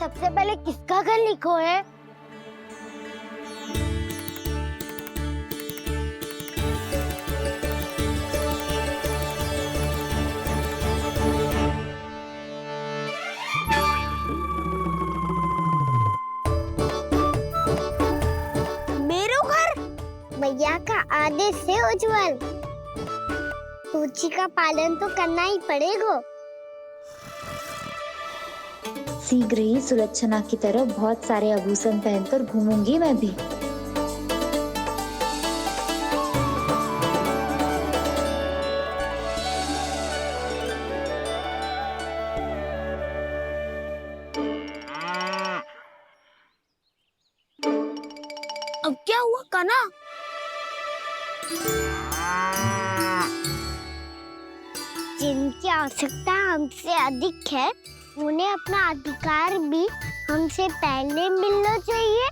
सबसे पहले किसका घर लिखो है? भैया का आदेश से उज्जवल, सूची का पालन तो करना ही पड़ेगा। शीघ्र ही सुलक्षणा की तरह बहुत सारे आभूषण पहनकर घूमूंगी मैं भी। अब क्या हुआ कान्हा? जिनकी आवश्यकता हमसे अधिक है, उन्हें अपना अधिकार भी हमसे पहले मिलना चाहिए।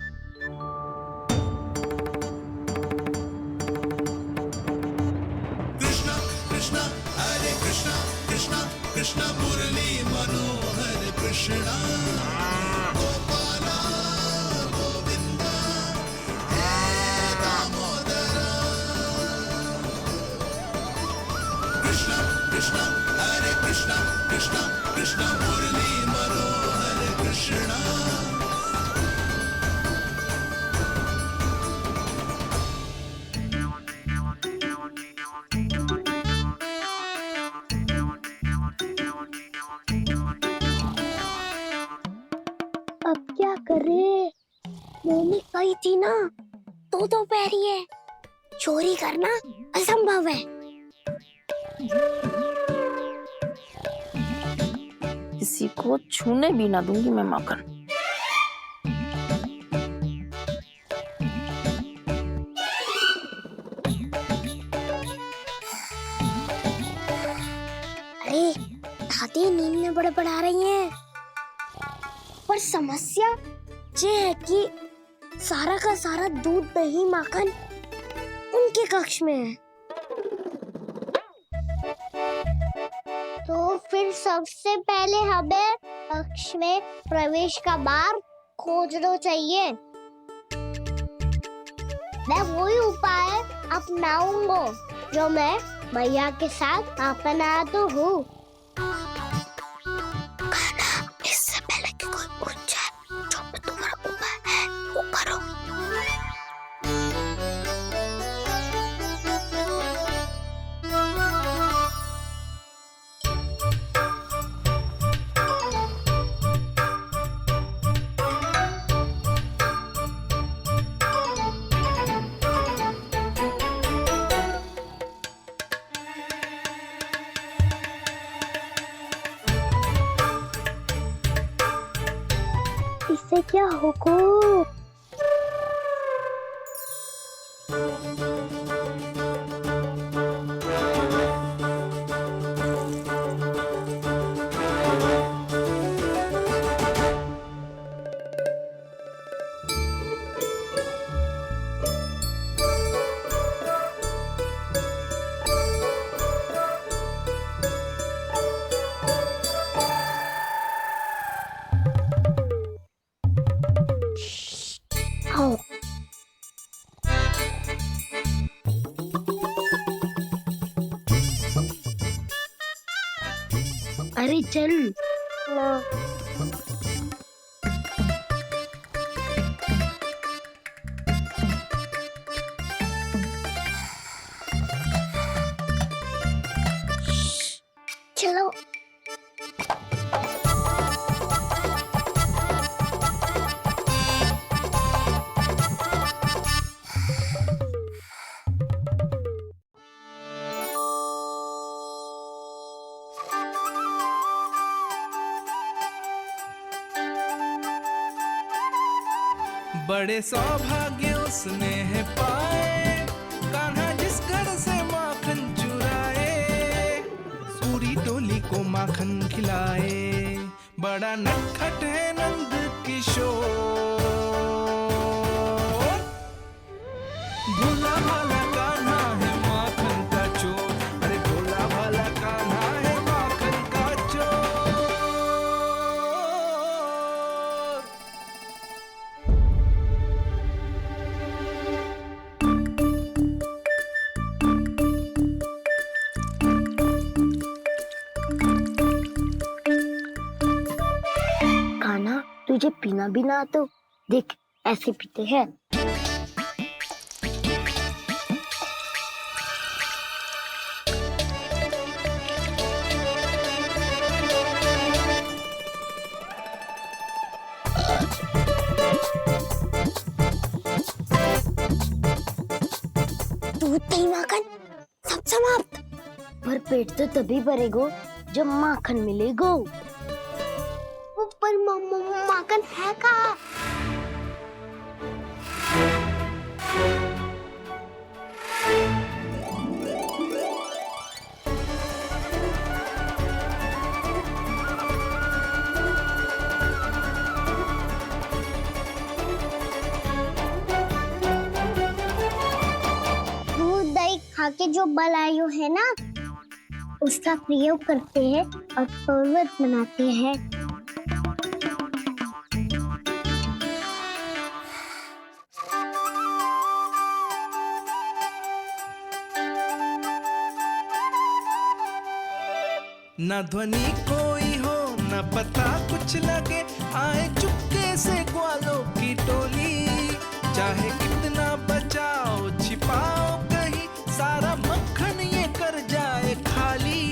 कृष्णा कृष्णा हरे कृष्णा कृष्णा कृष्णा मुरली मनोहर कृष्णा गोपाला गोविंदा हे दामोदरा। कृष्णा कृष्णा हरे कृष्णा कृष्णा कृष्णा मुरली मनोहर कृष्णा। अब क्या करे? मम्मी कही थी ना, तो पैरी है, चोरी करना असंभव है। किसी को छूने भी ना दूंगी मैं माखन। अरे दादी नींद में बड़बड़ा रही हैं। पर समस्या ये है कि सारा का सारा दूध दही माखन उनके कक्ष में है। तो फिर सबसे पहले हमें कक्ष में प्रवेश का मार्ग खोजना चाहिए। मैं वही उपाय अपनाऊंगा जो मैं भैया के साथ अपना तो हूँ। इससे पहले कि कोई पूछ जाए, जो भी तुम्हारा उपाय है वो करो। इससे क्या होगा? अरे चल ना। चलो बड़े सौभाग्य उसने है पाए, कान्हा जिस घर से माखन चुराए, पूरी टोली को माखन खिलाए। बड़ा नटखट है नंद किशोर, भोला भाला कान्हा है माखन का चोर। अरे भोला भाला कान्हा है माखन का चोर। तुझे पीना भी ना तो देख ऐसे पीते हैं। दूध दही माखन सब समाप्त। पर पेट तो तभी भरेगो जब माखन मिलेगो। पर माखन है कहाँ? दूध दही खा के जो बल आयु है ना, उसका प्रयोग करते हैं और पर्वत बनाते हैं। न ध्वनि कोई हो न पता कुछ लगे, आए चुपके से ग्वालों की टोली। चाहे कितना बचाओ छिपाओ कहीं, सारा मक्खन ये कर जाए खाली।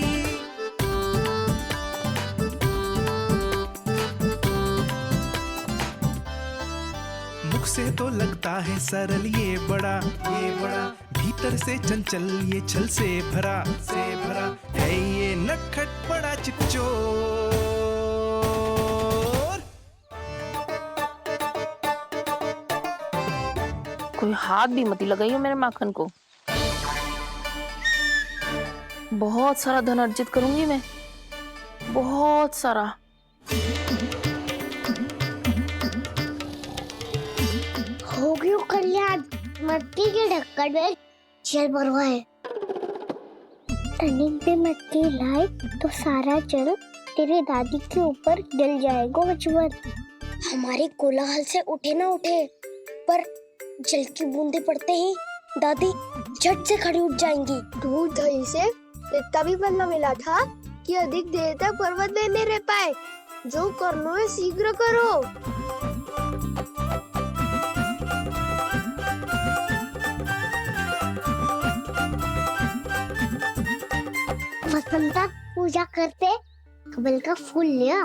मुख से तो लगता है सरल ये बड़ा भीतर से चंचल ये छल से भरा है ये नटखट बड़ा चिच्चोर। कोई हाथ भी मत लगाइयो मेरे माखन को। बहुत सारा धन अर्जित करूंगी मैं, बहुत सारा। हो गयो कल्याण, मट्टी के ढक्कन में जल भरवा है। टर्निंग पे मट्टी लाए तो सारा जल तेरे दादी के ऊपर डल जाएगा बचवन। हमारे कोलाहल से उठे ना उठे, पर जल की बूंदे पड़ते ही दादी झट से खड़ी उठ जाएंगी। दूध दही से इतना भी बनना मिला था कि अधिक देर तक पर्वत में नहीं रह पाए। जो करना है शीघ्र करो। वसंता पूजा करते कमल का फूल लिया।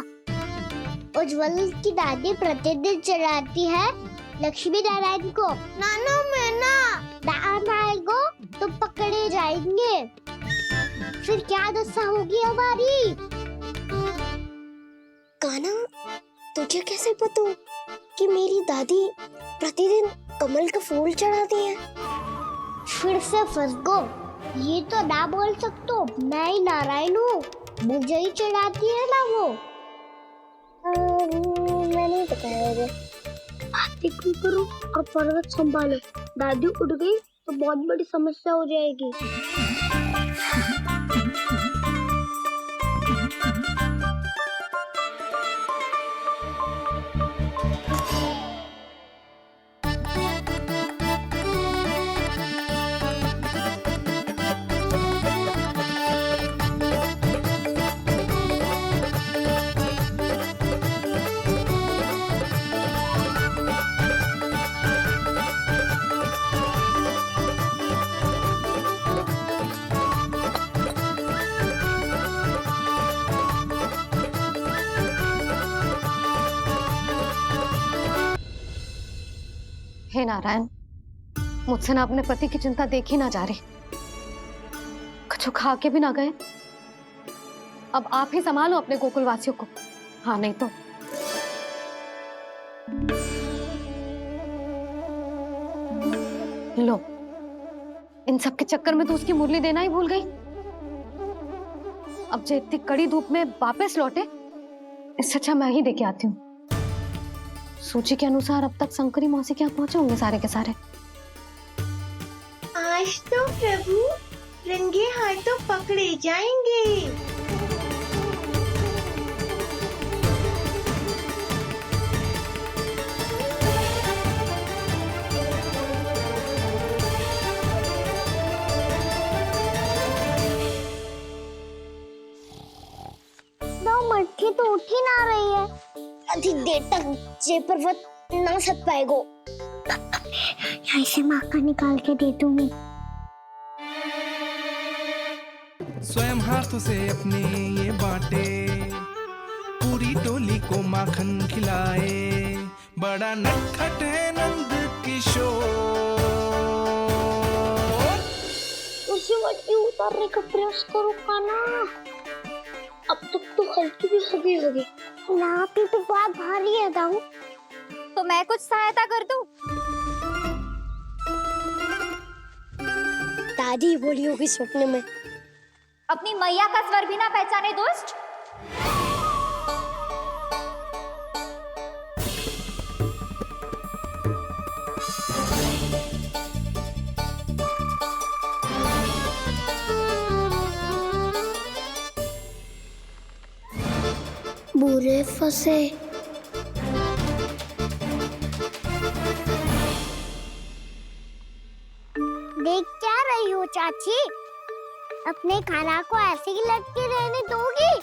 उज्ज्वल की दादी प्रतिदिन चढ़ाती है लक्ष्मी नारायण को। नाना मैं ना दान आएगो तो पकड़े जाएंगे, फिर क्या दशा होगी हमारी? कान्हा, तुझे कैसे पता कि मेरी दादी प्रतिदिन कमल का फूल चढ़ाती है? फिर से फंस गो। ये तो ना बोल सकतो, मैं ही नारायण हूँ, मुझे ही चढ़ाती है ना वो। मैंने बताया रे। आरती क्यों करो और पर्वत संभालो। दादी उठ गई तो बहुत बड़ी समस्या हो जाएगी। हे नारायण, मुझसे ना अपने पति की चिंता देखी ना जा रही। कुछ खा के भी ना गए। अब आप ही संभालो अपने गोकुल वासियों को। हाँ नहीं तो लो, इन सब के चक्कर में तो उसकी मुरली देना ही भूल गई। अब जो इतनी कड़ी धूप में वापस लौटे, इससे अच्छा मैं ही देके आती हूँ। सूची के अनुसार अब तक शंकरी मौसी के यहाँ पहुंचे होंगे सारे के सारे। आज तो प्रभु रंगे हाथों पकड़े जाएंगे। मटकी तो उठ ही ना रही है। अधिक देर तक ये पर्वत ना सक पाएगो। यहाँ से माखन निकाल के दे दूंगी। स्वयं हाथों से अपने ये बांटे, पूरी टोली को माखन खिलाए, बड़ा नटखट है नंद किशोर। उसे मट्टी उतारने का प्रयास करो काना, अब तक तो हल्की भी होगी यहाँ पे तो बहुत भारी है दाऊ। तो मैं कुछ सहायता कर दूं? दादी बोली होगी सपने में। अपनी मैया का स्वर भी ना पहचाने दुष्ट। बुरे फंसे। देख क्या रही हो चाची? अपने खाना को ऐसे ही लटके रहने दोगी?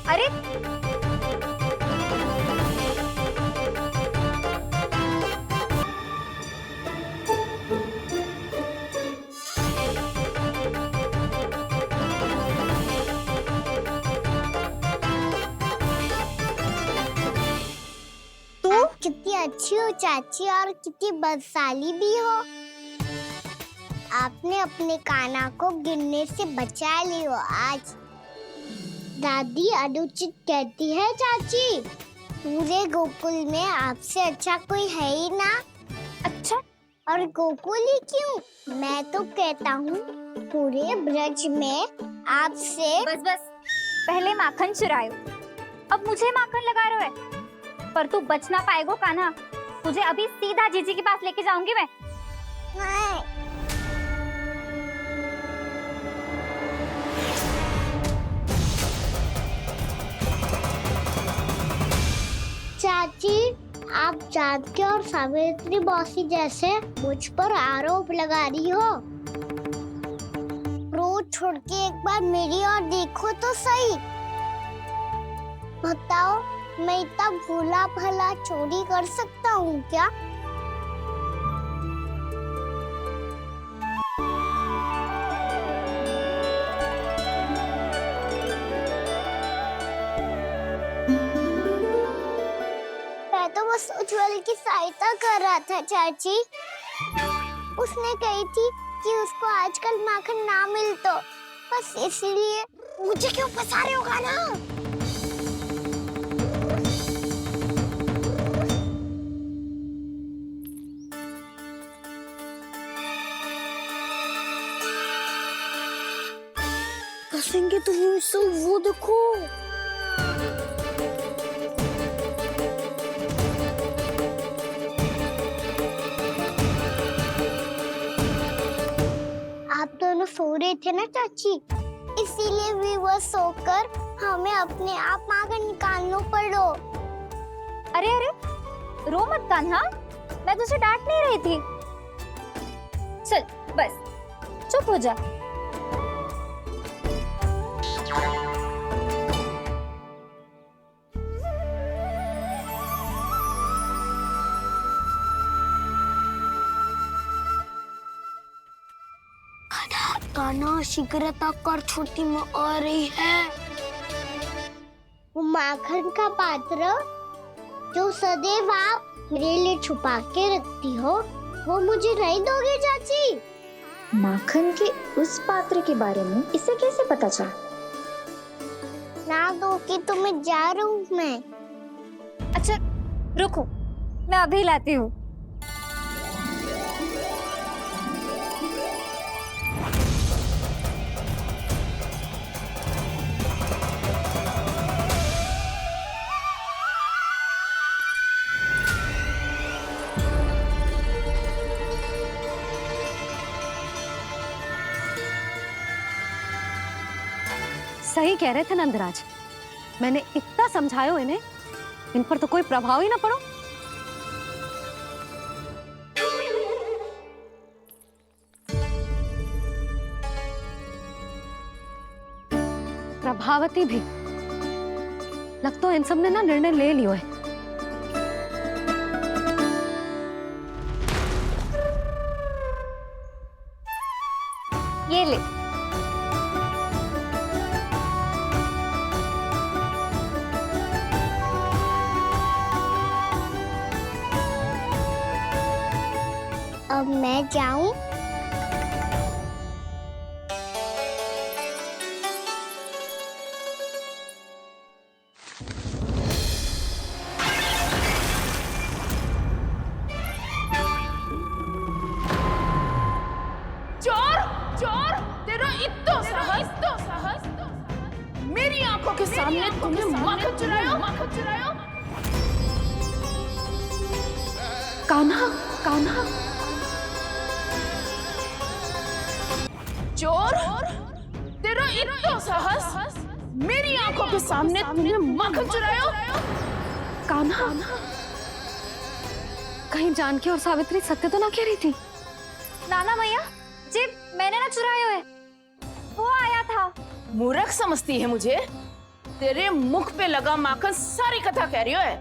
अरे कितनी अच्छी हो चाची और कितनी बदसाली भी हो। आपने अपने काना को गिरने से बचा ली हो आज। दादी अनुचित कहती है चाची, पूरे गोकुल में आपसे अच्छा कोई है ही ना। अच्छा, और गोकुल ही क्यों, मैं तो कहता हूँ पूरे ब्रज में आपसे। बस पहले माखन चुरायो, अब मुझे माखन लगा रहे हो। पर तू बच ना पाएगो कान्हा, तुझे अभी सीधा जीजी के पास लेके जाऊंगी मैं। चाची, आप जानकी और सावित्री मौसी जैसे मुझ पर आरोप लगा रही हो। रोज छोड़ के एक बार मेरी ओर देखो तो सही। बताओ, मैं इतना भोला भला चोरी कर सकता हूँ क्या? मैं तो बस उज्जवल की सहायता कर रहा था चाची। उसने कही थी कि उसको आजकल माखन ना मिल तो बस इसीलिए। मुझे क्यों फंसा रहे होगा ना? फंसेंगे तो वो देखो। आप दोनों सो रहे थे ना चाची, इसीलिए विवश सोकर हमें अपने आप माखन निकालना पड़ो। अरे रो मत कान्हा, मैं तुझे डांट नहीं रही थी। चल बस चुप हो जा। कान्हा शीघ्रता कर, छोटी में आ रही है। वो माखन का पात्र जो सदैव आप मेरे लिए छुपा के रखती हो, वो मुझे नहीं दोगे चाची? माखन के उस पात्र के बारे में इसे कैसे पता चला? ना दोगी तो मैं जा रहा हूँ मैं। अच्छा रुको, मैं अभी लाती हूँ। सही कह रहे थे नंदराज, मैंने इतना समझायो इन्हें, इन पर तो कोई प्रभाव ही ना पड़ो। प्रभावती भी लग तो इन सब ने ना निर्णय ले लियो है। ये ले। अब मैं जाऊं? चोर चोर, तेरा इतना साहस मेरी आंखों के सामने तुमने माखन चुरायो। कान्हा कान्हा, चोर, तेरा इतना साहस मेरी आंखों के सामने तुमने माखन चुरायो। कान्हा, कहीं जानकी और सावित्री सत्य तो ना कह रही थी? नाना मैया जी, मैंने ना चुरायो है, वो आया था। मूर्ख समझती है मुझे? तेरे मुख पे लगा माखन सारी कथा कह रही है।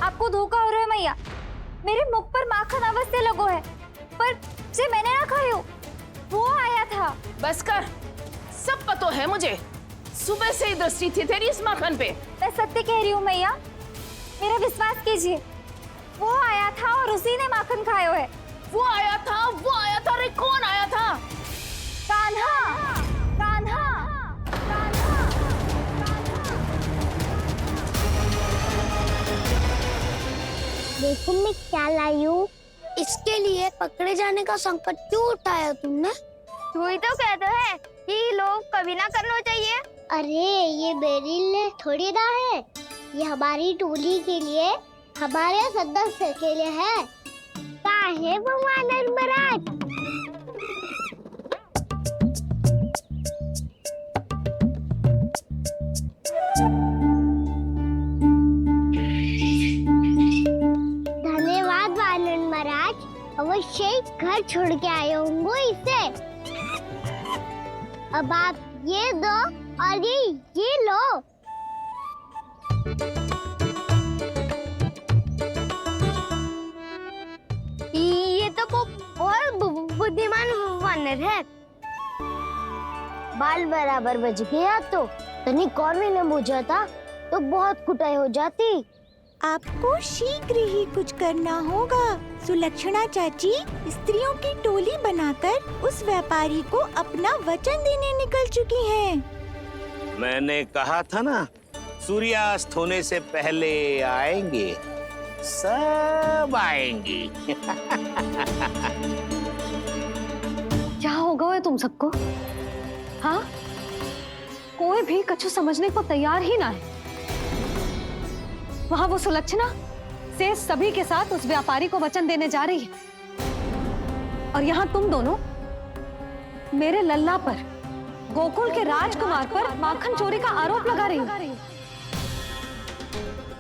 आपको धोखा हो रहा है मैया, मेरे मुख पर माखन अवश्य लगो है, पर जे मैंने ना खायो, वो आया था। बस कर, सब पतो है मुझे, सुबह से ही दृष्टि थी तेरी इस माखन पे। मैं सत्य कह रही हूँ मैया, मेरा विश्वास कीजिए, वो आया था और उसी ने माखन खायो है। वो आया था, रे कौन आया था? कान्हा कान्हा कान्हा। देखो मैं क्या लाई हूँ। इसके लिए पकड़े जाने का संकट क्यों उठाया तुमने? वही तो कहते हैं कि लोग कभी ना करना चाहिए। अरे ये मेरे लिए थोड़ी ना है, ये हमारी टोली के लिए, हमारे सदस्य के लिए है। काहे भगवान महाराज? धन्यवाद वानर महाराज, अवश्य ही घर छोड़ के आए होंगे इसे। अब आप ये दो और ये लो। ये तो बहुत बुद्धिमान वानर है। बाल बराबर बज गया तो तनिक और भी न बुझा था तो बहुत कुटाई हो जाती। आपको शीघ्र ही कुछ करना होगा। सुलक्षणा चाची स्त्रियों की टोली बनाकर उस व्यापारी को अपना वचन देने निकल चुकी हैं। मैंने कहा था ना, सूर्यास्त होने से पहले आएंगे, सब आएंगे। क्या होगा है तुम सबको? हाँ, कोई भी कछु समझने को तैयार ही ना है। वहां वो सुलक्षणा से सभी के साथ उस व्यापारी को वचन देने जा रही है, और यहाँ तुम दोनों मेरे लल्ला पर, गोकुल के राजकुमार पर माखन चोरी का आरोप लगा रही हो।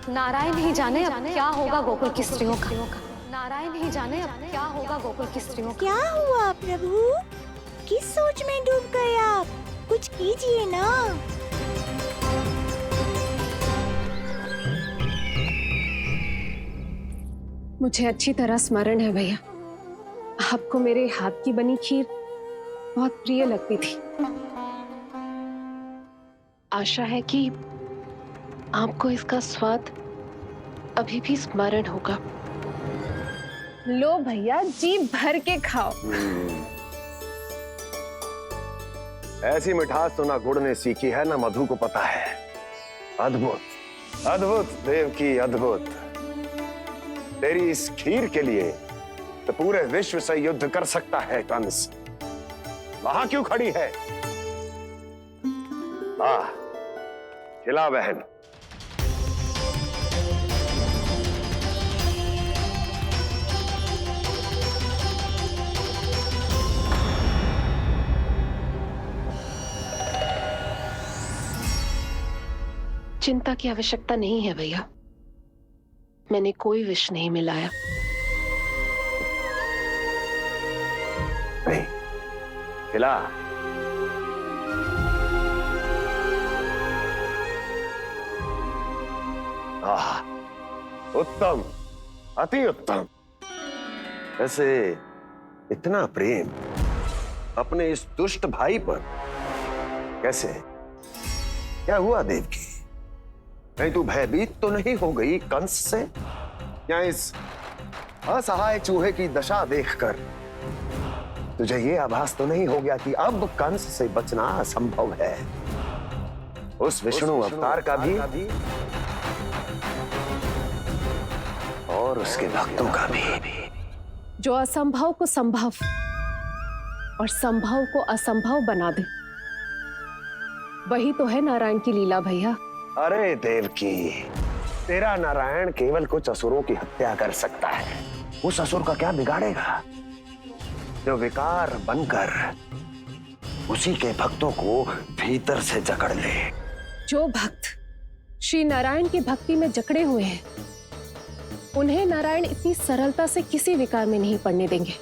नारायण ही जाने अब क्या होगा गोकुल की स्त्रियों का। नारायण ही जाने अब क्या होगा गोकुल की स्त्रियों का। क्या हुआ प्रभु? किस सोच में डूब गए आप? कुछ कीजिए ना। मुझे अच्छी तरह स्मरण है भैया, आपको मेरे हाथ की बनी खीर बहुत प्रिय लगती थी। आशा है कि आपको इसका स्वाद अभी भी स्मरण होगा। लो भैया, जी भर के खाओ। ऐसी मिठास तो ना गुड़ ने सीखी है ना मधु को पता है। अद्भुत अद्भुत देवकी, अद्भुत। तेरी इस खीर के लिए तो पूरे विश्व से युद्ध कर सकता है कंस। वहां क्यों खड़ी है? खिला बहन। चिंता की आवश्यकता नहीं है भैया, मैंने कोई विष नहीं मिलाया। नहीं खिला। आह, उत्तम, अति उत्तम। वैसे इतना प्रेम अपने इस दुष्ट भाई पर कैसे? क्या हुआ देवकी? कहीं तू भयभीत तो नहीं हो गई कंस से? या इस असहाय चूहे की दशा देखकर तुझे ये आभास तो नहीं हो गया कि अब कंस से बचना असंभव है? उस विष्णु अवतार का भी और उसके भक्तों का भी। जो असंभव को संभव और संभव को असंभव बना दे, वही तो है नारायण की लीला भैया। अरे देवकी, तेरा नारायण केवल कुछ असुरों की हत्या कर सकता है। उस असुर का क्या बिगाड़ेगा जो विकार बनकर उसी के भक्तों को भीतर से जकड़ ले। जो भक्त श्री नारायण की भक्ति में जकड़े हुए हैं, उन्हें नारायण इतनी सरलता से किसी विकार में नहीं पड़ने देंगे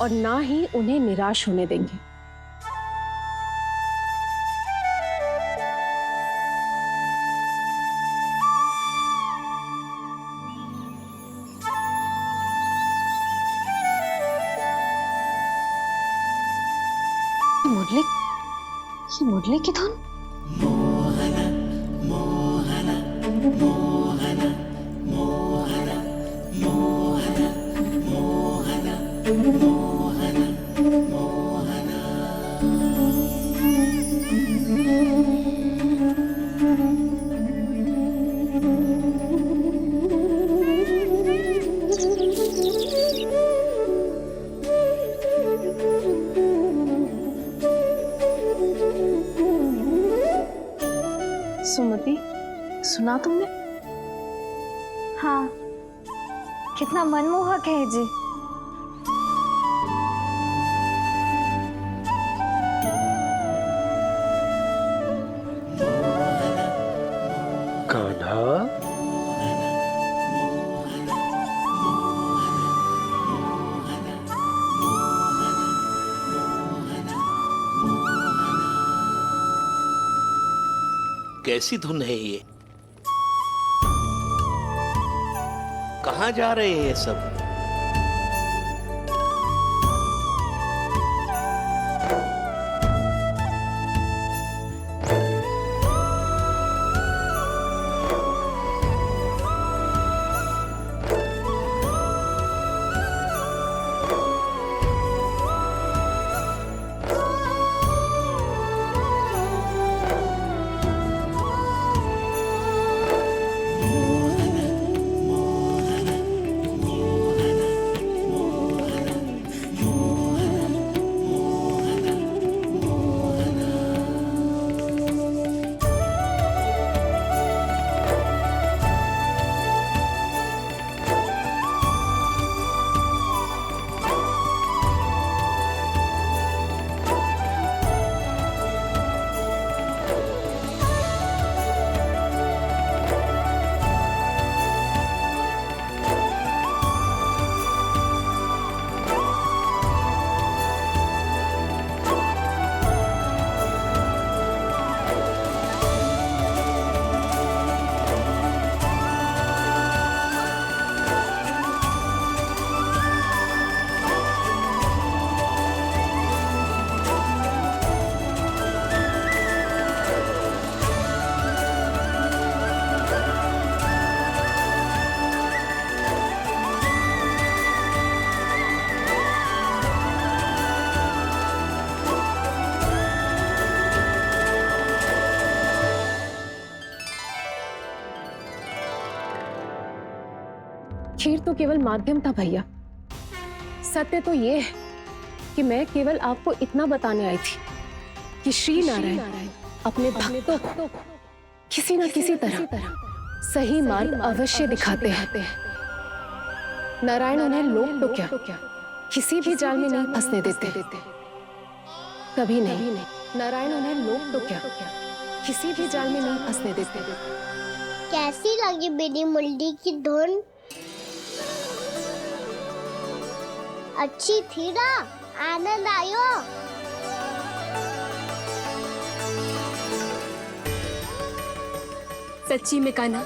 और ना ही उन्हें निराश होने देंगे। ये मुरली की धुन? सुमति, सुना तुमने? हाँ, कितना मनमोहक है जी। कान्हा, कैसी धुन है ये? कहाँ जा रहे हैं ये सब? खीर तो केवल माध्यम था भैया। सत्य तो ये है कि मैं केवल आपको इतना बताने आई थी कि श्री नारायण अपने भक्तों को किसी न किसी तरह सही मार्ग अवश्य दिखाते हैं। नारायण उन्हें लोग तो क्या किसी भी जाल में नहीं फंसने देते। कभी नहीं। नारायण उन्हें लोग तो क्या किसी भी जाल में नहीं फंसने देते। कैसी लगी मेरी मुंडी की धुन? अच्छी थी ना? आनंद आयो? सच्ची में कान्हा,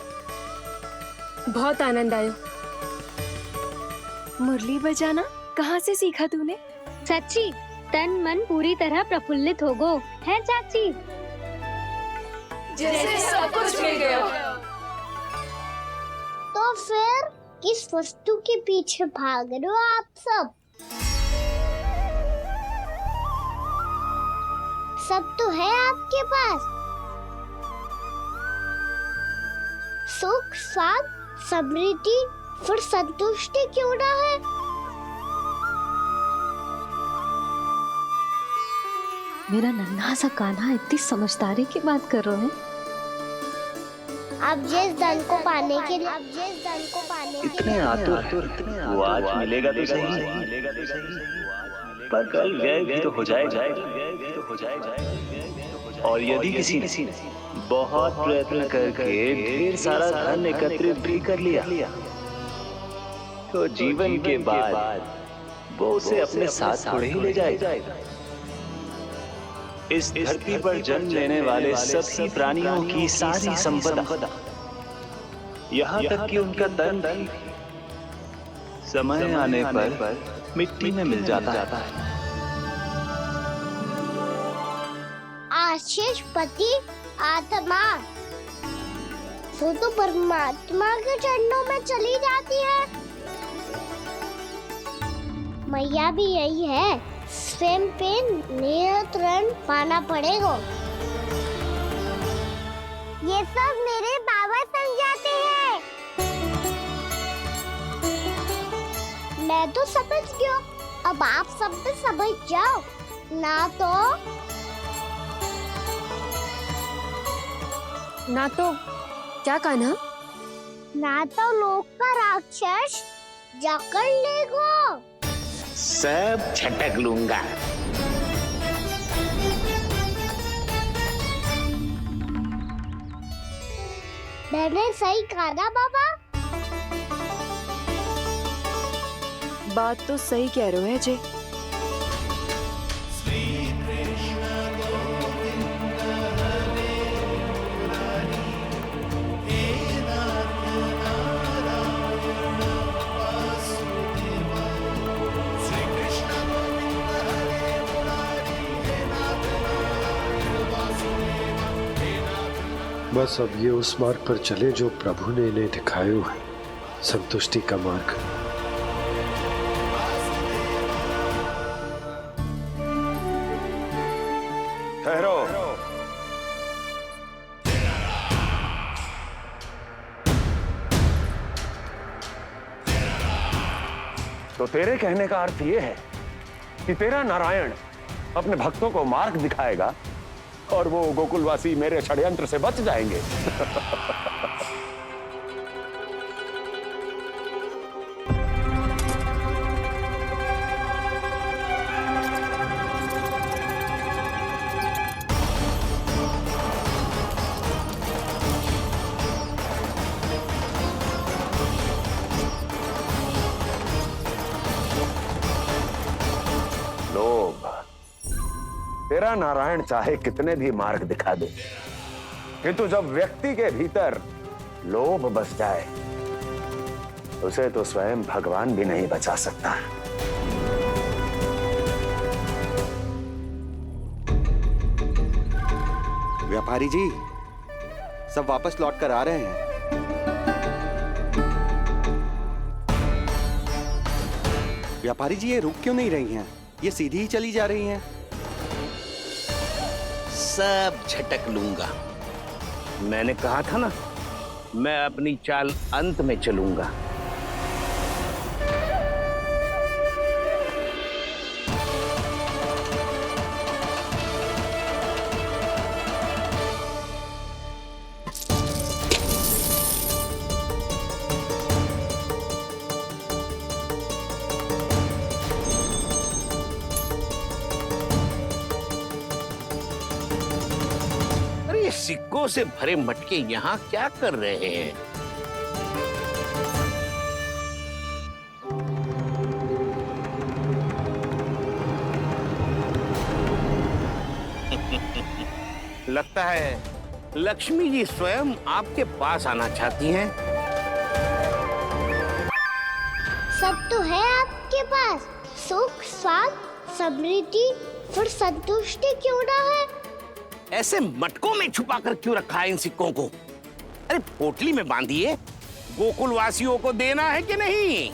बहुत आनंद आयो। मुरली बजाना कहाँ से सीखा तूने? सच्ची तन मन पूरी तरह प्रफुल्लित हो गो है चाची। जैसे सब कुछ मिल गया। तो फिर किस वस्तु के पीछे भाग रहे हो आप सब? सब तो है आपके पास। सुख, स्वाद, समृद्धि, फिर संतुष्टि क्यों ना है? मेरा नन्हा सा कान्हा इतनी समझदारी की बात कर रहे हैं। अब जिस धन को पाने के लिए इतने आतुर, वो आज मिलेगा तो सही, पर कल व्यय भी तो हो जाएगा। और यदि किसी ने बहुत प्रयत्न करके ढेर सारा धन एकत्रित भी कर लिया, तो जीवन के बाद वो उसे अपने साथ थोड़े ही ले जाएगा। इस धरती पर जन्म लेने वाले सभी प्राणियों की सारी संपदा, यहाँ तक कि उनका तन भी समय आने पर मिट्टी में मिल जाता है। आशीष पति आत्मा वो तो परमात्मा के चरणों में चली जाती है। मैया भी यही है, स्वयं पे नियंत्रण पाना पड़ेगा। ये सब मेरे बाबा समझाते हैं। मैं तो समझ गया, अब आप सब भी समझ जाओ ना तो क्या कान्हा? ना तो लोक का राक्षस जकड़ लेगा। सब झटक लूंगा। मैंने सही कहा ना बाबा? बात तो सही कह रहे हो है जय। बस अब ये उस मार्ग पर चले जो प्रभु ने इन्हें दिखाया है, संतुष्टि का मार्ग। ठहरो। तो तेरे कहने का अर्थ ये है कि तेरा नारायण अपने भक्तों को मार्ग दिखाएगा और वो गोकुलवासी मेरे षड्यंत्र से बच जाएंगे। लोभ। तेरा नारायण चाहे कितने भी मार्ग दिखा दे, किंतु जब व्यक्ति के भीतर लोभ बस जाए, उसे तो स्वयं भगवान भी नहीं बचा सकता। व्यापारी जी, सब वापस लौट कर आ रहे हैं। व्यापारी जी, ये रुक क्यों नहीं रही हैं? ये सीधी ही चली जा रही हैं। सब झटक लूंगा। मैंने कहा था ना, मैं अपनी चाल अंत में चलूंगा। सिक्कों से भरे मटके यहाँ क्या कर रहे हैं? लगता है लक्ष्मी जी स्वयं आपके पास आना चाहती हैं। सब तो है आपके पास, सुख, स्वाद, समृद्धि, फिर संतुष्टि क्यों ना है? ऐसे मटकों में छुपा कर क्यों रखा है इन सिक्कों को? अरे पोटली में बांधिए, गोकुल वासियों को देना है कि नहीं?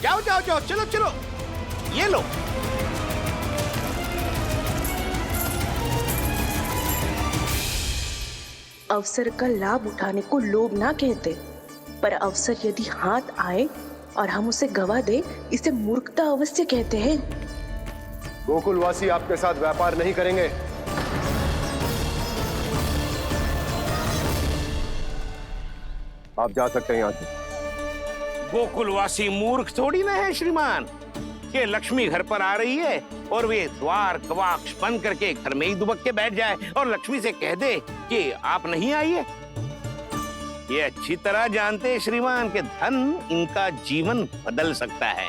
जाओ जाओ जाओ, चलो चलो, ये लो। अवसर का लाभ उठाने को लोभ ना कहते, पर अवसर यदि हाथ आए और हम उसे गवा दे, इसे मूर्खता अवश्य कहते हैं। गोकुलवासी आपके साथ व्यापार नहीं करेंगे। आप जा सकते हैं यहाँ से। गोकुलवासी मूर्ख थोड़ी ना है श्रीमान, कि लक्ष्मी घर पर आ रही है और वे द्वार कवाक्ष बंद करके घर में ही दुबक के बैठ जाए और लक्ष्मी से कह दे कि आप नहीं आइए। ये अच्छी तरह जानते हैं श्रीमान कि धन इनका जीवन बदल सकता है।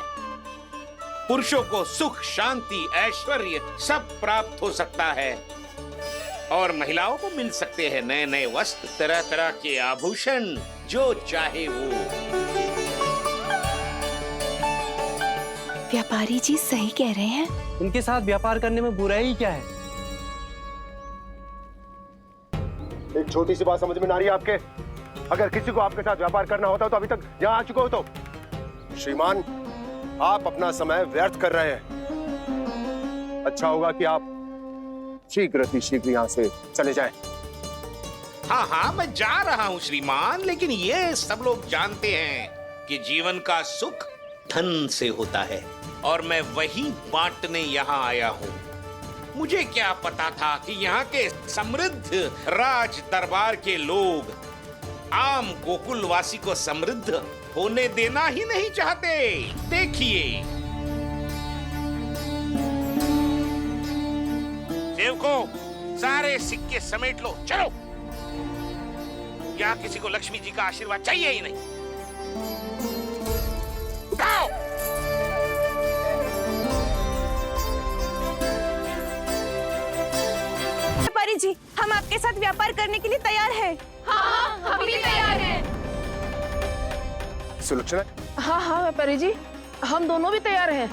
पुरुषों को सुख, शांति, ऐश्वर्य सब प्राप्त हो सकता है और महिलाओं को मिल सकते हैं नए नए वस्त्र, तरह तरह के आभूषण, जो चाहे वो। व्यापारी जी सही कह रहे हैं। इनके साथ व्यापार करने में बुराई क्या है? एक छोटी सी बात समझ में ना रही है आपके? अगर किसी को आपके साथ व्यापार करना होता तो अभी तक यहाँ आ चुके हो। तो श्रीमान, आप अपना समय व्यर्थ कर रहे हैं। अच्छा होगा कि आप शीघ्र ही शीघ्र यहाँ से चले जाएं। हाँ हाँ, मैं जा रहा हूँ श्रीमान, लेकिन ये सब लोग जानते हैं कि जीवन का सुख धन से होता है और मैं वही बांटने यहाँ आया हूँ। मुझे क्या पता था कि यहाँ के समृद्ध राज दरबार के लोग आम गोकुलवासी को समृद्ध होने देना ही नहीं चाहते। देखिए, सेवकों, सारे सिक्के समेट लो, चलो। यहाँ किसी को लक्ष्मी जी का आशीर्वाद चाहिए ही नहीं। उठाओ। व्यापारी जी, हम आपके साथ व्यापार करने के लिए तैयार हैं। हाँ, हम भी तैयार हैं। सुलक्षणा? हाँ हाँ व्यापारी जी, हम दोनों भी तैयार हैं।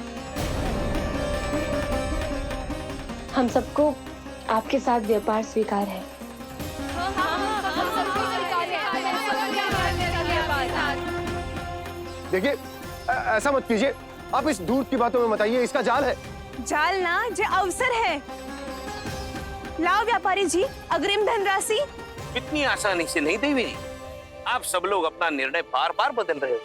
हम सबको आपके साथ व्यापार स्वीकार है। देखिए, ऐसा मत कीजिए। आप इस दूध की बातों में मत आइए, इसका जाल है। जाल ना, जो अवसर है। लाओ व्यापारी जी, अग्रिम धनराशि। इतनी आसानी से नहीं देवी जी। आप सब लोग अपना निर्णय बार बार बदल रहे हो।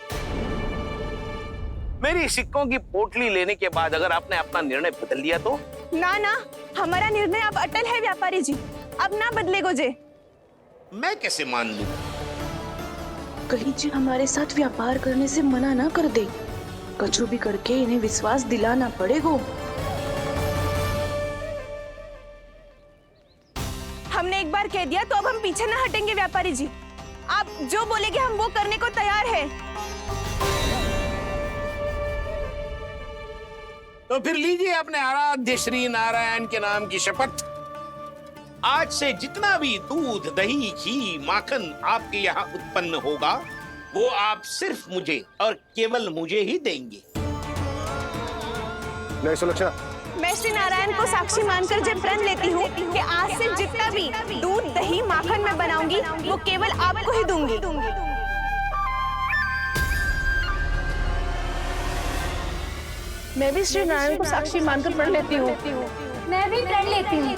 मेरी सिक्कों की पोटली लेने के बाद अगर आपने अपना निर्णय बदल लिया तो? ना ना, हमारा निर्णय अब अटल है व्यापारी जी, अब ना बदलेगो जे। मैं कैसे मान लूं? कहीं जी हमारे साथ व्यापार करने से मना ना कर दे। कछु भी करके इन्हें विश्वास दिलाना पड़ेगा। हमने एक बार कह दिया तो अब हम पीछे ना हटेंगे व्यापारी जी। आप जो बोलेंगे हम वो करने को तैयार है। तो फिर लीजिए अपने आराध्य श्री नारायण के नाम की शपथ। आज से जितना भी दूध, दही, घी, माखन आपके यहाँ उत्पन्न होगा, वो आप सिर्फ मुझे और केवल मुझे ही देंगे। नहीं सुलक्षणा, मैं श्री नारायण को साक्षी मानकर जब प्रण लेती हूँ कि आज से जितना भी दूध, दही, माखन मैं बनाऊंगी वो केवल आपको ही दूंगी। मैं भी श्री नारायण को साक्षी मानकर प्रण लेती हूँ। मैं भी प्रण लेती हूँ।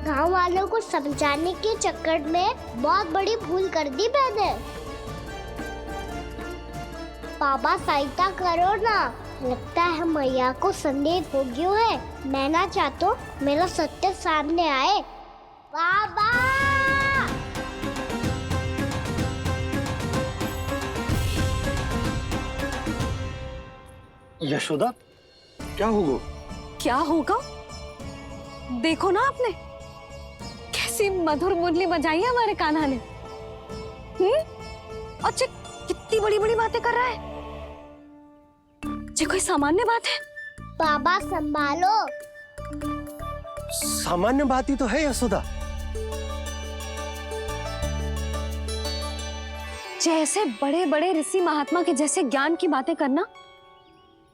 गांव वालों को समझाने के चक्कर में बहुत बड़ी भूल कर दी मैंने। बाबा सहायता करो ना, लगता है मैया को संदेह हो गया है। मैं ना चाहता मेरा सत्य सामने आए। बाबा! यशोदा, क्या होगा? क्या होगा? देखो ना आपने कैसी मधुर मुरली बजाई है हमारे कान्हा ने। अच्छा, कितनी बड़ी बड़ी बातें कर रहा है। ये कोई सामान्य बात है? बाबा संभालो। सामान्य बात ही तो है यशोदा। जैसे बड़े बड़े ऋषि महात्मा के जैसे ज्ञान की बातें करना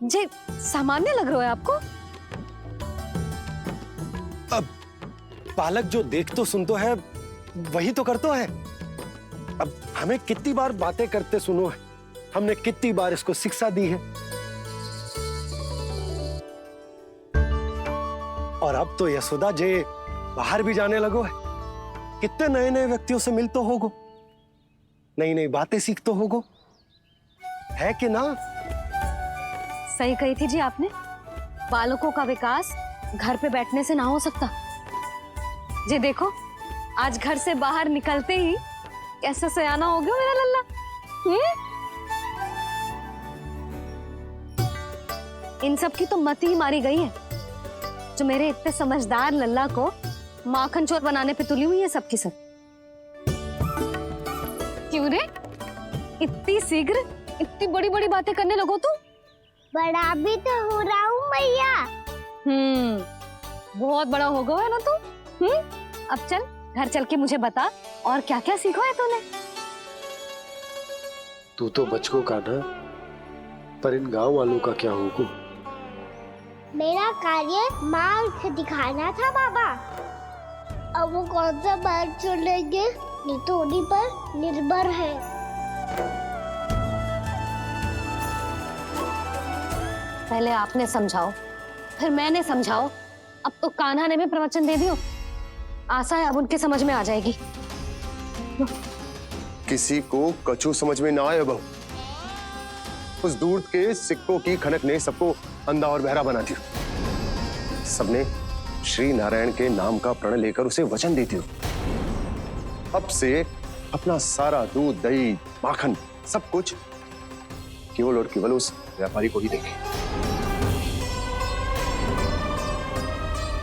जे सामान्य लग रहा है आपको? अब बालक जो देख तो सुन तो है, वही तो कर तो है। अब हमें कितनी बार बातें करते सुनो है, हमने कितनी बार इसको शिक्षा दी है। और अब तो यशोदा जे बाहर भी जाने लगो है, कितने नए नए व्यक्तियों से मिल तो होगो, नई नई बातें सीख तो होगो, है कि ना? सही कही थी जी आपने। बालकों का विकास घर पे बैठने से ना हो सकता। जी देखो, आज घर से बाहर निकलते ही कैसा सयाना हो गया मेरा लल्ला। इन सब की तो मत ही मारी गई है, जो मेरे इतने समझदार लल्ला को माखन चोर बनाने पे तुली हुई है सबकी सब। क्यों रे, इतनी शीघ्र इतनी बड़ी बड़ी बातें करने लगो तू? बड़ा भी तो हो रहा हूँ मैया। बहुत बड़ा हो गया है ना तू। अब चल घर चल के मुझे बता और क्या क्या सीखा है तूने। तू तो बचको कान्हा, पर इन गांव वालों का क्या होगा? मेरा कार्य मार्ग दिखाना था बाबा। अब वो कौन सा मार्ग चुनेंगे ये तो उन्हीं पर निर्भर है। पहले आपने समझाओ, फिर मैंने समझाओ, अब तो कान्हा ने भी प्रवचन दे दियो। आशा है अब उनके समझ में आ जाएगी। किसी को कछु समझ में ना आए बहू। उस दूध के सिक्कों की खनक ने सबको अंधा और बहरा बना दिया। सबने श्री नारायण के नाम का प्रण लेकर उसे वचन दे दिया। अब से अपना सारा दूध, दही, माखन सब कुछ केवल और केवल उस व्यापारी को ही देंगे।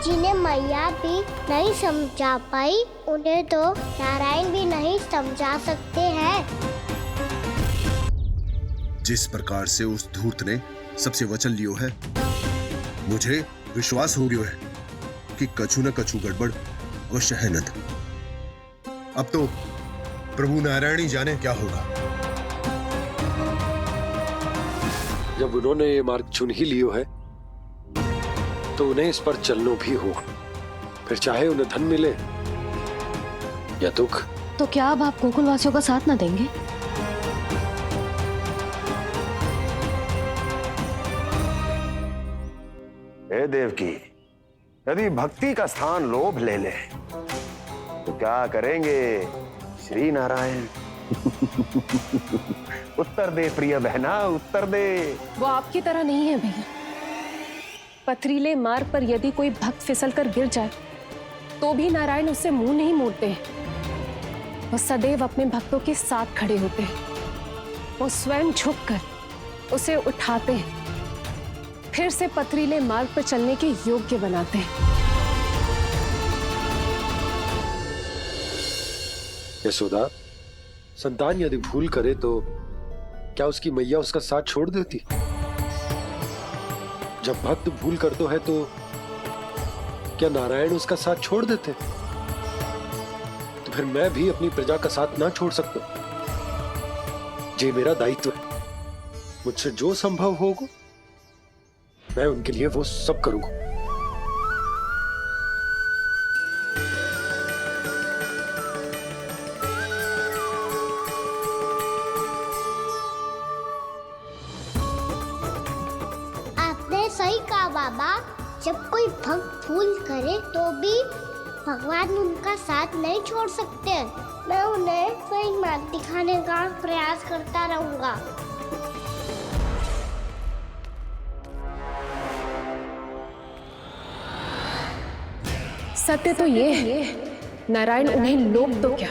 जिन्हें मैया भी नहीं समझा पाई, उन्हें तो नारायण भी नहीं समझा सकते हैं। जिस प्रकार से उस धूर्त ने सबसे वचन लियो है, मुझे विश्वास हो गया है कि कछु न कछु गड़बड़ अवश्य है नंद। अब तो प्रभु नारायण ही जाने क्या होगा। जब उन्होंने ये मार्ग चुन ही लियो है, तो उन्हें इस पर चलना भी होगा, फिर चाहे उन्हें धन मिले या दुख। तो क्या अब आप गोकुलवासियों का साथ न देंगे? हे देवकी, यदि भक्ति का स्थान लोभ ले ले तो क्या करेंगे श्री नारायण? उत्तर दे प्रिय बहना, उत्तर दे। वो आपकी तरह नहीं है भैया। पथरीले मार्ग पर यदि कोई भक्त फिसलकर गिर जाए तो भी नारायण उससे मुंह नहीं मोड़ते हैं। वो सदैव अपने भक्तों के साथ खड़े होते हैं। वो स्वयं झुककर उसे उठाते हैं, फिर से पथरीले मार्ग पर चलने के योग्य बनाते हैं। यशोदा, संतान यदि भूल करे तो क्या उसकी मैया उसका साथ छोड़ देती? जब भक्त भूल करता है तो क्या नारायण उसका साथ छोड़ देते? तो फिर मैं भी अपनी प्रजा का साथ ना छोड़ सकता। ये मेरा दायित्व है। मुझसे जो संभव होगा मैं उनके लिए वो सब करूंगा। सही कहा बाबा। जब कोई भक्त भूल करे तो भी भगवान उनका साथ नहीं छोड़ सकते। मैं उन्हें सही मार्ग दिखाने का प्रयास करता रहूंगा। सत्य तो ये है, नारायण उन्हें लोग तो क्या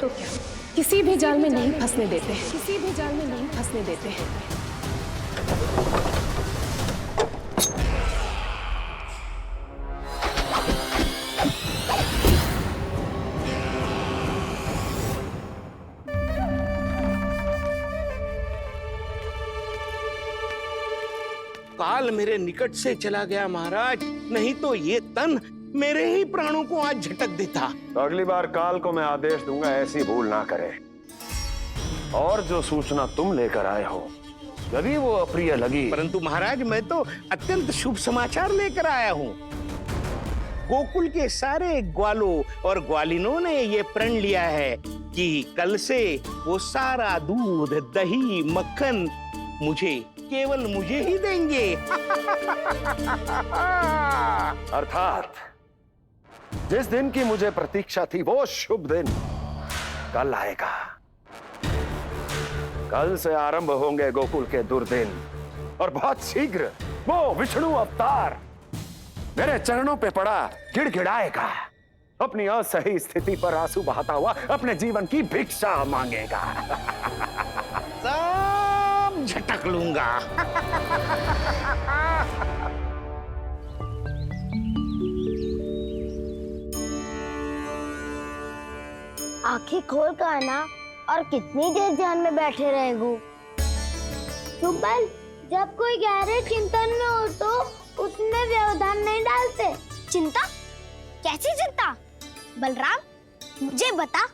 किसी भी जाल में नहीं फंसने देते, किसी भी जाल में नहीं फंसने देते हैं। काल मेरे निकट से चला गया महाराज, नहीं तो ये तन मेरे ही प्राणों को आज झटक देता। तो अगली बार काल को मैं आदेश दूंगा ऐसी भूल ना करे। और जो सूचना तुम लेकर आए हो यदि वो अप्रिय लगी, परंतु महाराज मैं तो अत्यंत शुभ समाचार लेकर आया हूँ। गोकुल के सारे ग्वालों और ग्वालिनों ने ये प्रण लिया है कि कल से वो सारा दूध, दही, मक्खन केवल मुझे ही देंगे। अर्थात जिस दिन की मुझे प्रतीक्षा थी वो शुभ दिन कल आएगा। कल से आरंभ होंगे गोकुल के दुर्दिन और बहुत शीघ्र वो विष्णु अवतार मेरे चरणों पे पड़ा गिड़गिड़ाएगा, अपनी असही स्थिति पर आंसू बहाता हुआ अपने जीवन की भिक्षा मांगेगा। सब झटक लूंगा। आंखें खोल कर आना और कितनी देर ध्यान में बैठे रहेगो। सुबह जब कोई गहरे चिंतन में हो तो उसमें व्यवधान नहीं डालते। चिंता? कैसी चिंता? बलराम मुझे बता,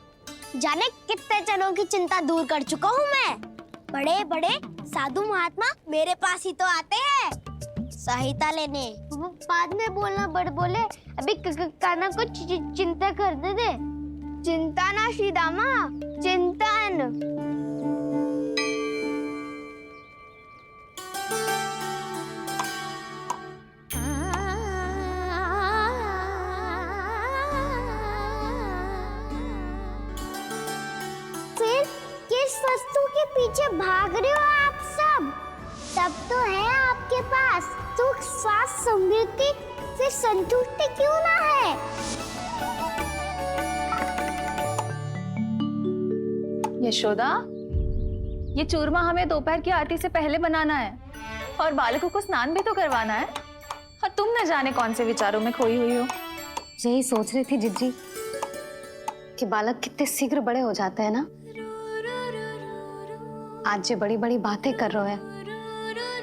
जाने कितने जनों की चिंता दूर कर चुका हूँ मैं। बड़े बड़े साधु महात्मा मेरे पास ही तो आते हैं सहायता लेने। बाद में बोलना बड़ बोले, अभी काना को चिंता करने दे। चिंता ना श्रीदामा, चिंतन। फिर किस वस्तु के पीछे भाग रहे हो आप सब? सब तो है आपके पास। सुख, स्वास्थ्य, समृद्धि से संतुष्टि क्यों ना है? यशोदा, ये चूरमा हमें दोपहर की आरती से पहले बनाना है और बालकों को स्नान भी तो करवाना है। और तुम न जाने कौन से विचारों में खोई हुई हो। यही सोच रही थी जिज्जी कि बालक कितने शीघ्र बड़े हो जाते हैं ना। आज जो बड़ी बड़ी बातें कर रहे हैं,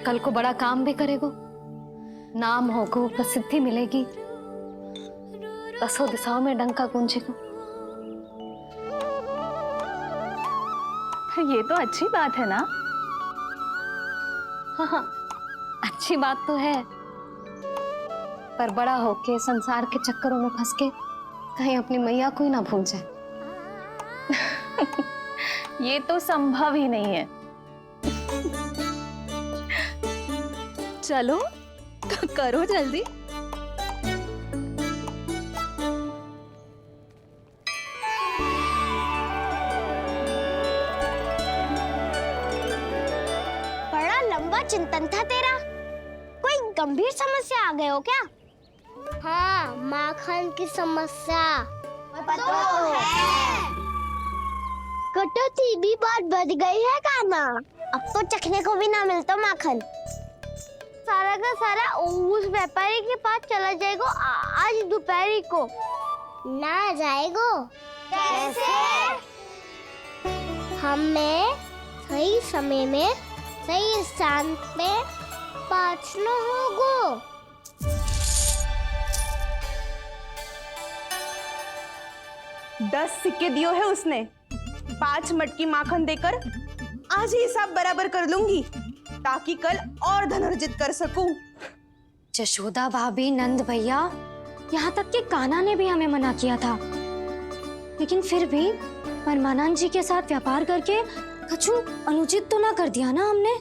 कल को बड़ा काम भी करेगो, नाम होगो, प्रसिद्धि मिलेगी, दसों दिशाओं में डंका गूंजेगा। ये तो अच्छी बात है ना? हाँ, अच्छी बात तो है, पर बड़ा होके संसार के चक्करों में फंस के कहीं अपनी मैया को ही ना भूल जाए। ये तो संभव ही नहीं है। चलो करो जल्दी। बड़ा लंबा चिंतन था तेरा। कोई गंभीर समस्या आ गए हो क्या? हाँ, माखन की समस्या तो है। कटौती भी बहुत बढ़ गई है काना। अब तो चखने को भी ना मिलता माखन। सारा का सारा उस व्यापारी के पास चला जाएगा आज दोपहर को। ना जाएगो? कैसे? हमें सही समय में सही स्थान पे पहुंचना होगा। दस सिक्के दियो है उसने। 5 मटकी माखन देकर आज ही हिसाब बराबर कर लूंगी ताकि कल और धन अर्जित कर सकूं। यशोदा भाभी, नंद भैया, यहाँ तक कि कान्हा ने भी हमें मना किया था, लेकिन फिर भी परमानंद जी के साथ व्यापार करके कछु अनुचित तो ना कर दिया ना हमने?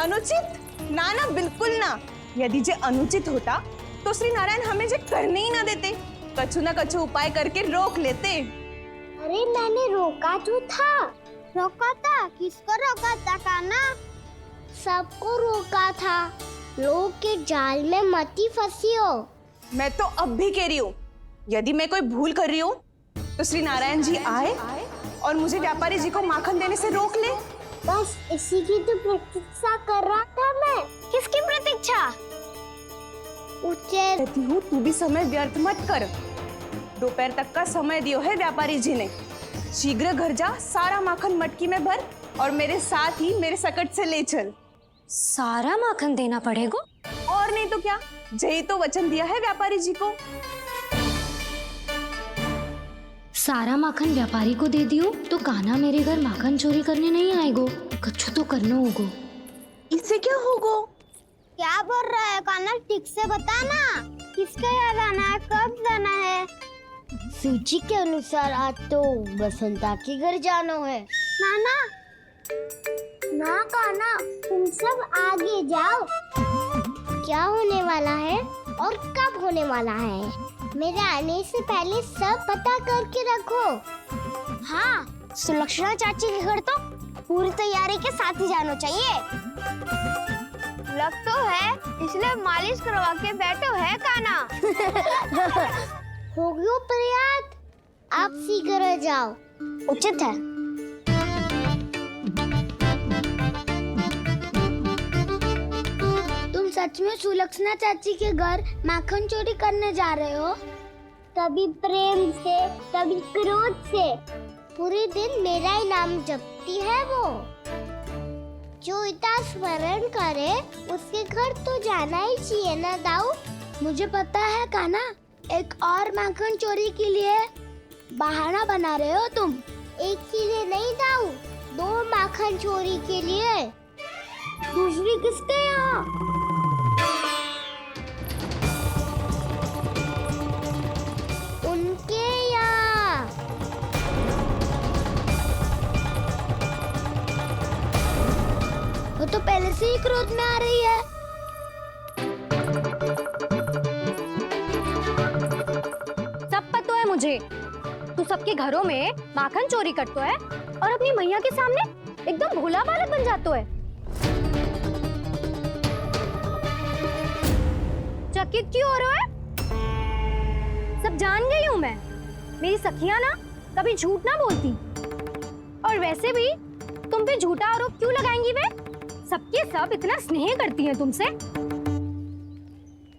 अनुचित? ना ना, बिल्कुल ना। यदि जे अनुचित होता तो श्री नारायण हमें जे करने ही ना देते, कछु ना कछु उपाय करके रोक लेते। अरे मैंने रोका तो था। रोका था? किसको रोका था कान्हा? सबको रोका था। लोग के जाल में मत ही फंसी हो। मैं तो अब भी कह रही हूँ, यदि मैं कोई भूल कर रही हूँ तो श्री नारायण जी आए और मुझे व्यापारी जी को माखन देने से रोक ले। बस इसी की तो प्रतीक्षा कर रहा था मैं। किसकी प्रतीक्षा? कहती हूँ तू भी समय व्यर्थ मत कर। दोपहर तक का समय दियो है व्यापारी जी ने। शीघ्र घर जा, सारा माखन मटकी में भर और मेरे साथ ही मेरे सकट से ले चल। सारा माखन देना पड़ेगा? और नहीं तो क्या, जय तो वचन दिया है व्यापारी जी को। सारा माखन व्यापारी को दे दियो तो कान्हा मेरे घर माखन चोरी करने नहीं आएगो। कुछ तो करना होगा। इससे क्या होगा? क्या बोल रहा है कान्हा? ठीक से बता ना, किसका यहाँ जाना है, कब जाना है? सूची के अनुसार आज तो बसंता के घर जाना है। नाना ना कान्हा, तुम सब आगे जाओ। क्या होने वाला है और कब होने वाला है, मेरे आने से पहले सब पता करके रखो। हाँ, सुलक्षणा चाची के घर तो पूरी तैयारी के साथ ही जाना चाहिए। लग तो है, इसलिए मालिश करवा के बैठो है कान्हा। हो गयो प्रयास, आप शीघ्र जाओ, उचित है। तुम सच में सुलक्षणा चाची के घर माखन चोरी करने जा रहे हो? कभी प्रेम से, कभी क्रोध से, पूरे दिन मेरा ही नाम जपती है वो। जो इतना स्मरण करे उसके घर तो जाना ही चाहिए ना दाऊ। मुझे पता है कान्हा, एक और माखन चोरी के लिए बहाना बना रहे हो तुम। एक के लिए नहीं दाऊ, 2 माखन चोरी के लिए। दूसरी किसके यहाँ? उनके यहाँ। वो तो पहले से ही क्रोध में आ रही है। सब पता है मुझे, तू सबके घरों में माखन चोरी करतो है और अपनी मैया के सामने एकदम भोला बालक बन जातो है। चकित क्यों हो रहा है? सब जान गई हूँ मैं, मेरी सखियां ना कभी झूठ ना बोलती। और वैसे भी तुम पे झूठा आरोप क्यों लगाएंगी वे? सबके सब इतना स्नेह करती हैं तुमसे,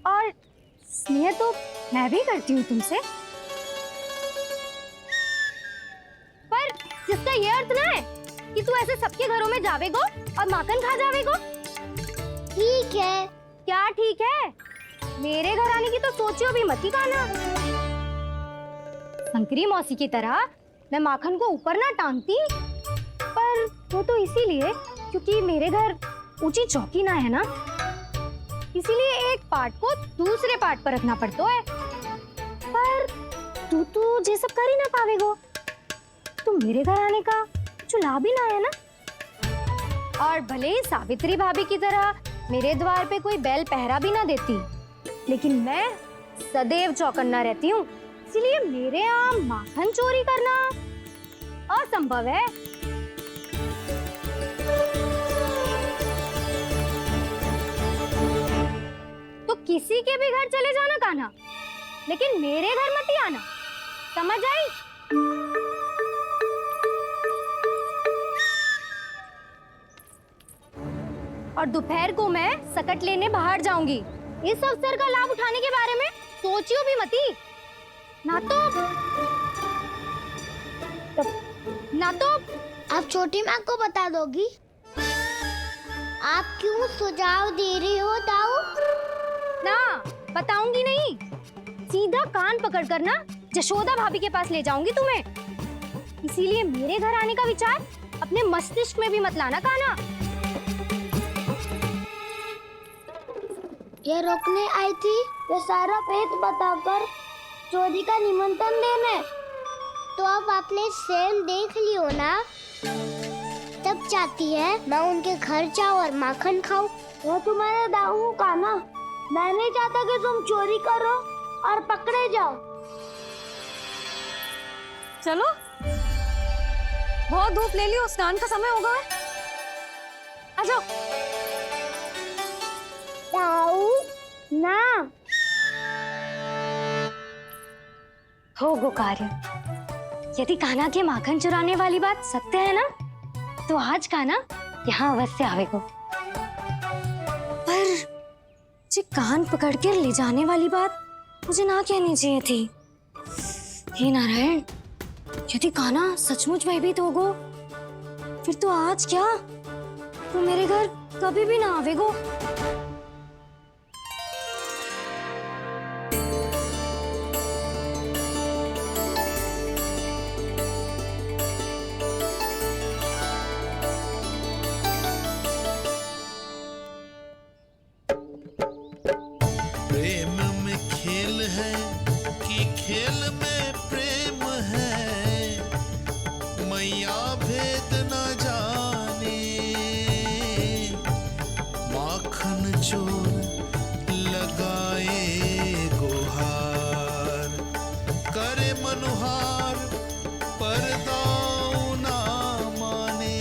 और स्नेह तो मैं भी करती हूँ तुमसे। पर जिसका ये अर्थ ना है कि तू ऐसे सबके घरों में जावेगो और माखन खा जावेगो। ठीक है। क्या ठीक है? मेरे घर आने की तो सोचियो भी मत ही कान्हा। शंकरी मौसी की तरह मैं माखन को ऊपर ना टांगती, पर वो तो इसीलिए क्योंकि मेरे घर ऊंची चौकी ना है ना, इसीलिए एक पार्ट को दूसरे पार्ट पर रखना पड़ता है। पर तू तो ये सब कर ही ना पावेगो, तो मेरे घर आने का कुछ लाभ ही ना है ना। और भले ही सावित्री भाभी की तरह मेरे द्वार पे कोई बैल पहरा भी ना देती, लेकिन मैं सदैव चौकन्ना रहती हूँ, इसलिए मेरे यहाँ माखन चोरी करना असंभव है। तो किसी के भी घर चले जाना कान्हा, लेकिन मेरे घर मत ही आना, समझ आई? और दोपहर को मैं सकट लेने बाहर जाऊंगी। इस अवसर का लाभ उठाने के बारे में सोचियो भी मती, ना तो आप छोटी माँ को बता दोगी? आप क्यों सुझाव दे रही हो दाऊ? ना, बताऊंगी नहीं, सीधा कान पकड़ कर ना जशोदा भाभी के पास ले जाऊंगी तुम्हें। इसीलिए मेरे घर आने का विचार अपने मस्तिष्क में भी मत लाना कान्हा। ये रोकने आई थी ये सारा भेद बताकर चोरी का निमंत्रण देने। तो अब आपने स्वयं देख लियो ना, तब चाहती है मैं उनके घर जाऊं और माखन खाऊं। वो तुम्हारे दाऊ कान्हा, मैं नहीं चाहता कि तुम चोरी करो और पकड़े जाओ। चलो, बहुत धूप ले लियो, स्नान का समय होगा। आ जाओ। दाऊ ना, हो गो कार्य। यदि कान्हा के माखन चुराने वाली बात सत्य है ना, तो आज कान्हा यहाँ अवश्य आवेगो। पर जे कान पकड़ कर ले जाने वाली बात मुझे ना कहनी चाहिए थी। हे नारायण, यदि कान्हा सचमुच भयभीत होगो, फिर तो आज क्या, वो मेरे घर कभी भी ना आवेगो। प्रेम में खेल है कि खेल में प्रेम है, मैया भेद न जाने। माखन चोर लगाए गुहार, करे मनुहार पर दाऊ ना माने।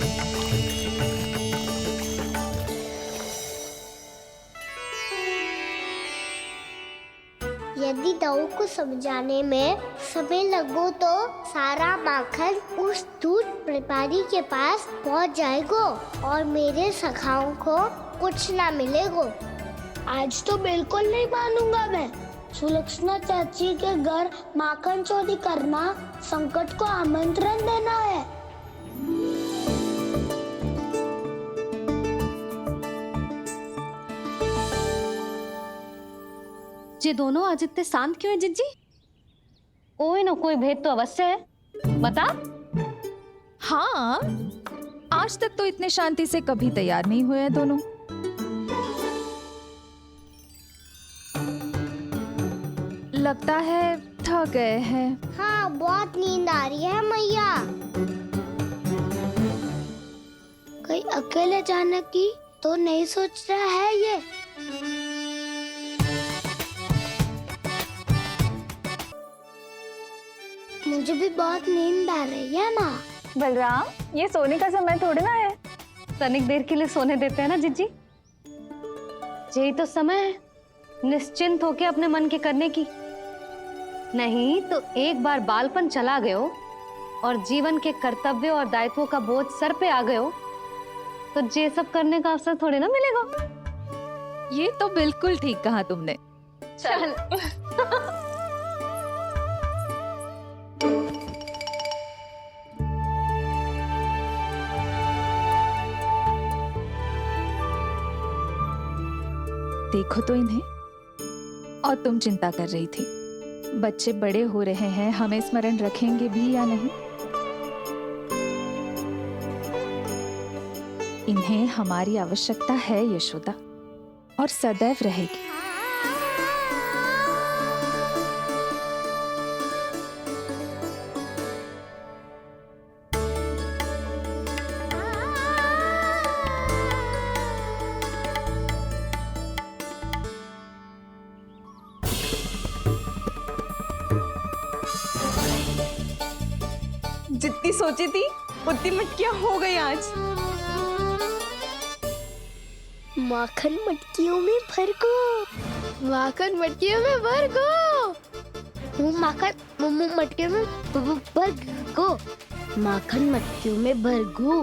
यदि दाऊ को समझाने में समय लगो तो सारा माखन उस दूध व्यापारी के पास पहुंच जाएगो और मेरे सखाओं को कुछ ना मिलेगो। आज तो बिल्कुल नहीं मानूंगा मैं। सुलक्षणा चाची के घर माखन चोरी करना संकट को आमंत्रण देना है। ये दोनों आज इतने शांत क्यों है जिज्जी? कोई ना कोई भेद तो अवश्य है, बता। हाँ, आज तक तो इतने शांति से कभी तैयार नहीं हुए हैं दोनों। लगता है थक गए हैं। हाँ, बहुत नींद आ रही है मैया। कहीं अकेले जाने की तो नहीं सोच रहा है ये? मुझे भी बहुत नींद आ रही है माँ। बलराम, ये सोने का समय थोड़ी ना है। तनिक देर के लिए सोने देते हैं ना जिज्जी। यही तो समय है निश्चिंत होके अपने मन के करने की। नहीं तो एक बार बालपन चला गयो और जीवन के कर्तव्यों और दायित्वों का बोझ सर पे आ गयो, तो ये सब करने का अवसर थोड़ी ना मिलेगा। ये तो बिल्कुल ठीक कहा तुमने। चल। देखो तो इन्हें। और तुम चिंता कर रही थी बच्चे बड़े हो रहे हैं, हमें स्मरण रखेंगे भी या नहीं। इन्हें हमारी आवश्यकता है यशोदा, और सदैव रहेगी। जितनी सोची थी उतनी मटकियां हो गई आज। माखन मटकियों में भर गो। माखन मटकियों में भर गो। माखन मटकियों में भर गो। माखन मटकियों में भर गो।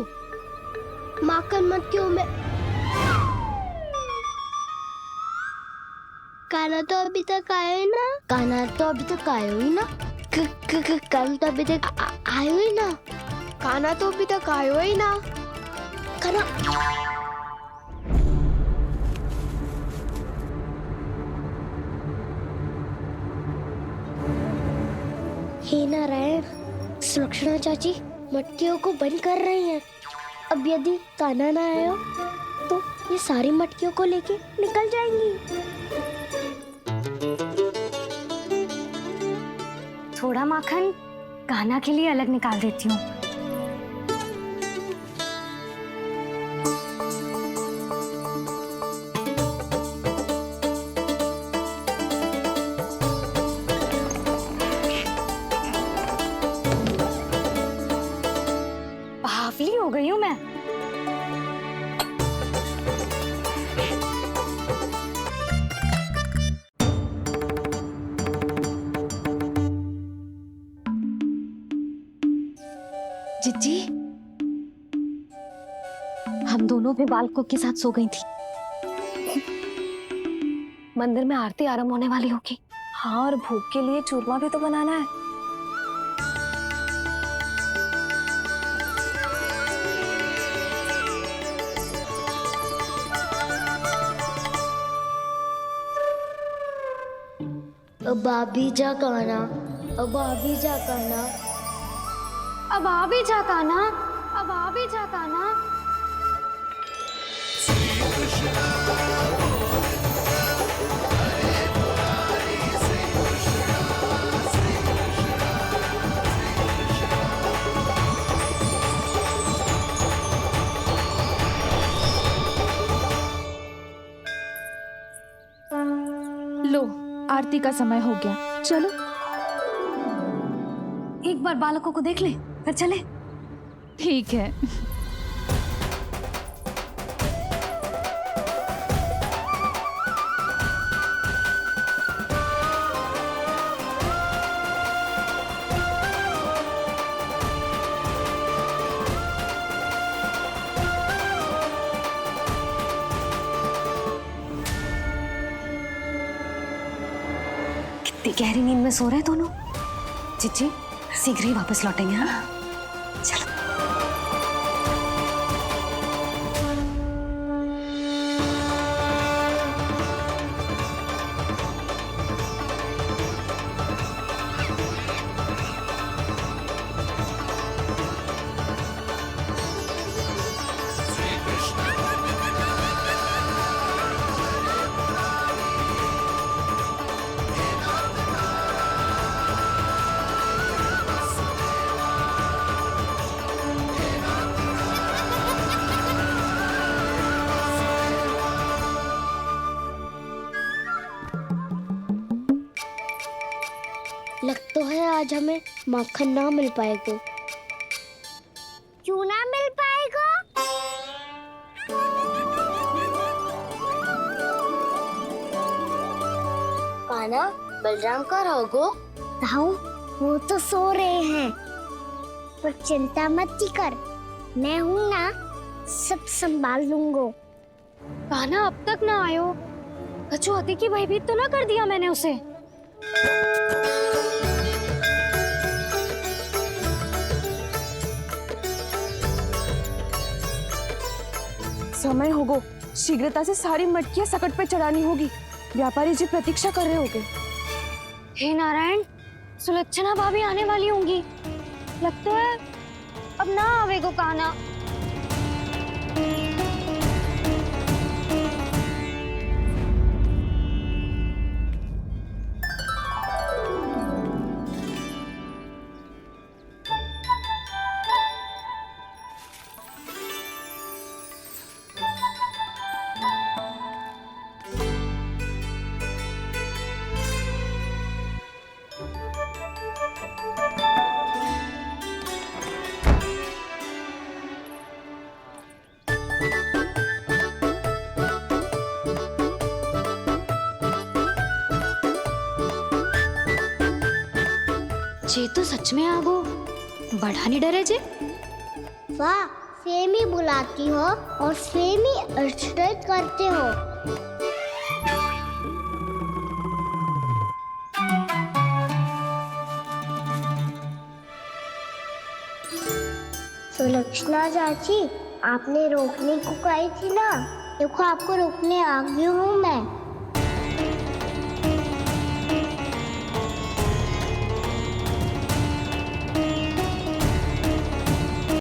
माखन मटकियों में। कान्हा तो अभी तक आया ही ना। कान्हा तो अभी तक आया ही ना। कान्हा तो अभी तक आयो ही ना। कान्हा तो अभी तक आयो ही ना। कान्हा हे नारायण, सुलक्षणा चाची मटकियों को बंद कर रही हैं। अब यदि कान्हा ना आया तो ये सारी मटकियों को लेके निकल जाएंगी। थोड़ा माखन कान्हा के लिए अलग निकाल देती हूँ। बावली हो गई हूँ मैं। जिज्जी, हम दोनों भी बालकों के साथ सो गई थी। मंदिर में आरती आरंभ होने वाली होगी। हाँ, और भूख के लिए चूरमा भी तो बनाना है। अब आबी जा काना, अब आबी जा काना, अब आ भी जा काना, अब आ भी जा काना। लो, आरती का समय हो गया, चलो। एक बार बालकों को देख ले, फिर चले। ठीक है। कितनी गहरी नींद में सो रहे हैं दोनों। जिज्जी शीघ्र ही वापस लौटेंगे। हाँ चलो। लग तो है आज हमें माखन ना मिल पाएगा। क्यों ना मिल पाएगा? कान्हा, बलराम का रहोगो? ताऊ, वो तो सो रहे हैं, पर चिंता मत कर, मैं हूँ ना, सब संभाल लूंगो। कान्हा अब तक ना आयो, कछु हाथी की भयभीत तो ना कर दिया मैंने उसे? समय होगो, शीघ्रता से सारी मटकियां सकट पे चढ़ानी होगी। व्यापारी जी प्रतीक्षा कर रहे होंगे। हे नारायण, सुलक्षणा भाभी आने वाली होंगी। लगता है अब ना आवेगो कान्हा। जे तो सच में आगो, बड़ा नहीं डरे जे। वाह, सेम ही बुलाती हो और सेम ही अर्चना करते हो। सुलक्षणा चाची, आपने रोकने को कही थी ना, देखो आपको रोकने आ गई हूँ मैं।